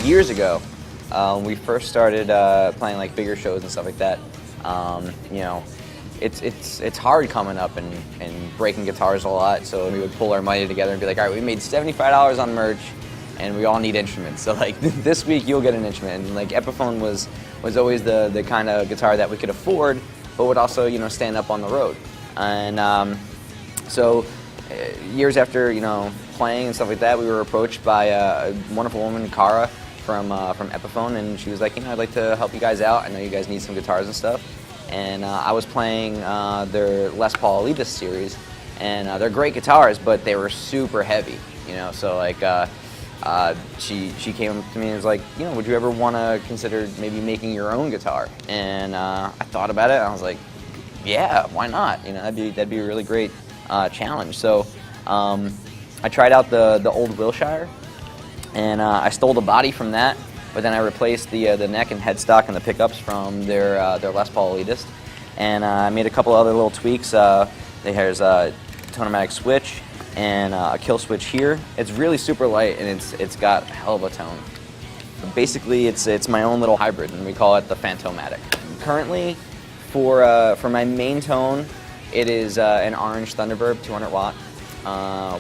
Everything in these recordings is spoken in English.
years ago, we first started playing like bigger shows and stuff like that. You know, it's hard coming up and breaking guitars a lot. So we would pull our money together and be like, all right, we made $75 on merch, and we all need instruments. So like this week you'll get an instrument. And like Epiphone was always the kind of guitar that we could afford, but would also stand up on the road. And so years after playing and stuff like that, we were approached by a wonderful woman, Cara, from Epiphone, and she was like, I'd like to help you guys out. I know you guys need some guitars and stuff. And I was playing their Les Paul Elitist series, and they're great guitars, but they were super heavy. So like she came to me and was like, would you ever want to consider maybe making your own guitar? And I thought about it, and I was like, yeah, why not? That'd be a really great challenge. So I tried out the old Wilshire, and I stole the body from that, but then I replaced the neck and headstock and the pickups from their Les Paul Elitist, and I made a couple other little tweaks. There's a Tone-O-Matic switch and a kill switch here. It's really super light, and it's got a hell of a tone. Basically, it's my own little hybrid, and we call it the Phantomatic. Currently, for my main tone, it is an orange Thunderbird 200 watt,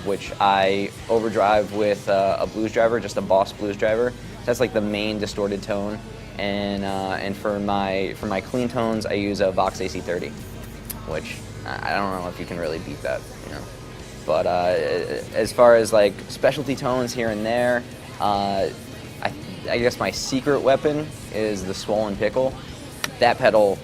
which I overdrive with a blues driver, just a Boss blues driver. That's like the main distorted tone, and for my clean tones, I use a Vox AC30, which I don't know if you can really beat that, But as far as like specialty tones here and there, I guess my secret weapon is the Swollen Pickle. That pedal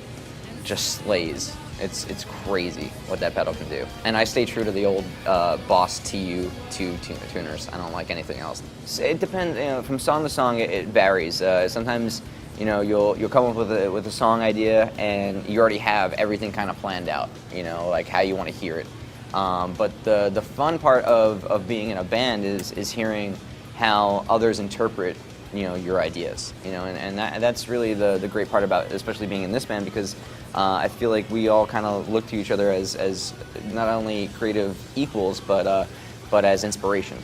just slays. It's crazy what that pedal can do. And I stay true to the old Boss TU2 tuners. I don't like anything else. It depends, from song to song, it varies. Sometimes, you'll come up with a song idea and you already have everything kind of planned out, like how you want to hear it. But the fun part of being in a band is hearing how others interpret your ideas, and that's really the great part about it, especially being in this band, because I feel like we all kind of look to each other as not only creative equals, but as inspiration,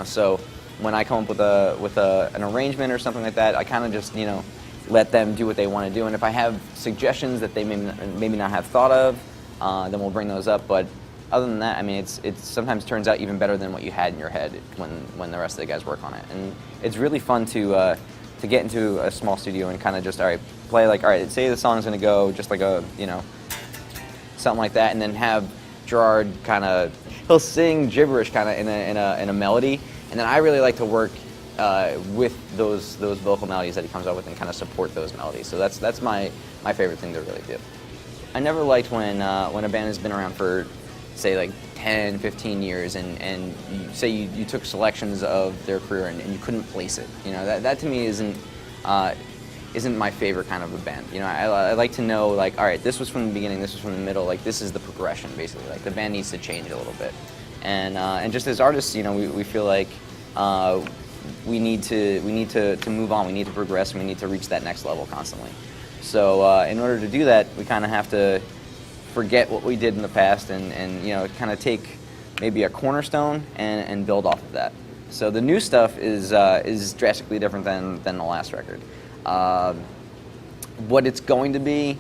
So when I come up with an arrangement or something like that, I kind of just let them do what they want to do, and if I have suggestions that they maybe not have thought of, then we'll bring those up. But other than that, I mean, it sometimes turns out even better than what you had in your head when the rest of the guys work on it. And it's really fun to get into a small studio and kind of just, all right, play like, all right, say the song's going to go just like a, something like that, and then have Gerard kind of, he'll sing gibberish kind of in a melody, and then I really like to work with those vocal melodies that he comes up with and kind of support those melodies. So that's my favorite thing to really do. I never liked when a band has been around for, say, like 10, 15 years, and you say you took selections of their career and you couldn't place it. That to me isn't my favorite kind of a band. I like to know, like, all right, this was from the beginning, this was from the middle, like this is the progression, basically. Like the band needs to change a little bit. And just as artists, we feel like we need to move on, we need to progress, and we need to reach that next level constantly. So in order to do that, we kind of have to forget what we did in the past and kind of take maybe a cornerstone and build off of that. So the new stuff is drastically different than the last record. What it's going to be,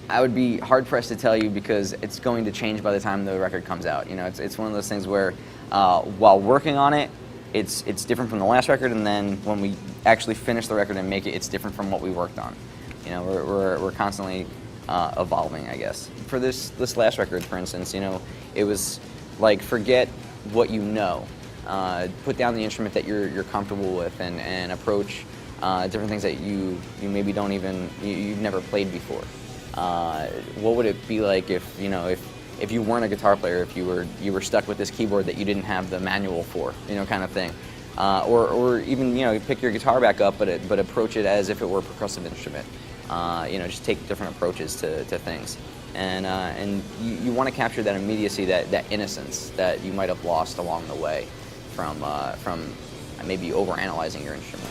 I would be hard pressed to tell you, because it's going to change by the time the record comes out. It's one of those things where while working on it, it's different from the last record, and then when we actually finish the record and make it, it's different from what we worked on. We're constantly evolving, I guess. For this last record, for instance, it was like, forget what you know, put down the instrument that you're comfortable with, and approach different things that you maybe don't even, you've never played before. What would it be like if you weren't a guitar player, if you were stuck with this keyboard that you didn't have the manual for, kind of thing, or even pick your guitar back up, but approach it as if it were a percussive instrument. Just take different approaches to things, and you want to capture that immediacy, that innocence that you might have lost along the way from maybe overanalyzing your instrument.